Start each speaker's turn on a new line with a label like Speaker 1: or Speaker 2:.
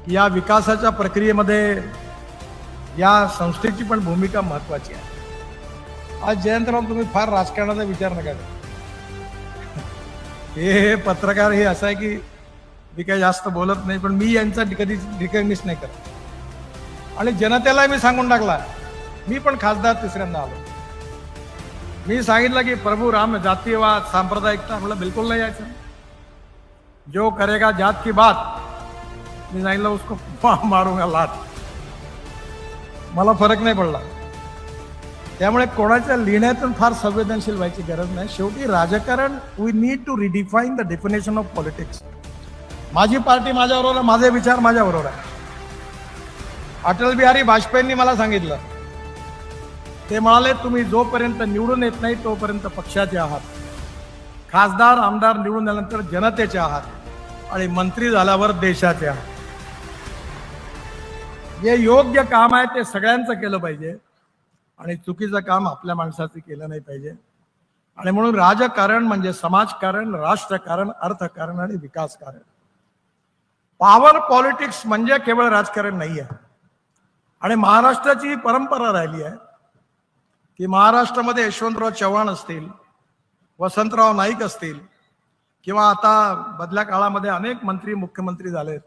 Speaker 1: या विकासाच्या प्रक्रियेमध्ये या संस्थेची पण भूमिका महत्वाची आहे. आज जयंतराव, तुम्ही फार राजकारणाचा विचार नका करू. हे पत्रकार हे असं आहे की मी काही जास्त बोलत नाही, पण मी यांचा कधीच रिकग्निश नाही करत. आणि जनतेला मी सांगून टाकला, मी पण खासदार तिसऱ्यांदा आलो. मी सांगितलं की प्रभू राम, जातीयवाद, सांप्रदायिकता मला बिलकुल नाही यायचं. जो करेगा जात की बात, मी सांगितलं उसको मारूंगा लात. मला फरक नाही पडला. त्यामुळे कोणाच्या लिहिण्यातून फार संवेदनशील व्हायची गरज नाही. शेवटी राजकारण, we need to redefine the definition of politics. माझी पार्टी माझ्याबरोबर आहे, माझे विचार माझ्याबरोबर आहे. अटल बिहारी वाजपेयींनी मला सांगितलं, ते म्हणाले तुम्ही जोपर्यंत निवडून येत नाही तोपर्यंत पक्षाचे आहात, खासदार आमदार निवडून आल्यानंतर जनतेचे आहात, आणि मंत्री झाल्यावर देशाचे आहात. जे योग्य काम आहे ते सगळ्यांचं केलं पाहिजे आणि चुकीचं काम आपल्या माणसाचं केलं नाही पाहिजे. आणि म्हणून राजकारण म्हणजे समाजकारण, राष्ट्रकारण, अर्थकारण आणि विकासकारण. पॉवर पॉलिटिक्स म्हणजे केवळ राजकारण नाही आहे. आणि महाराष्ट्राची ही परंपरा राहिली आहे की महाराष्ट्रामध्ये यशवंतराव चव्हाण असतील, वसंतराव नाईक असतील, किंवा आता बदल्या काळामध्ये अनेक मंत्री मुख्यमंत्री झालेत,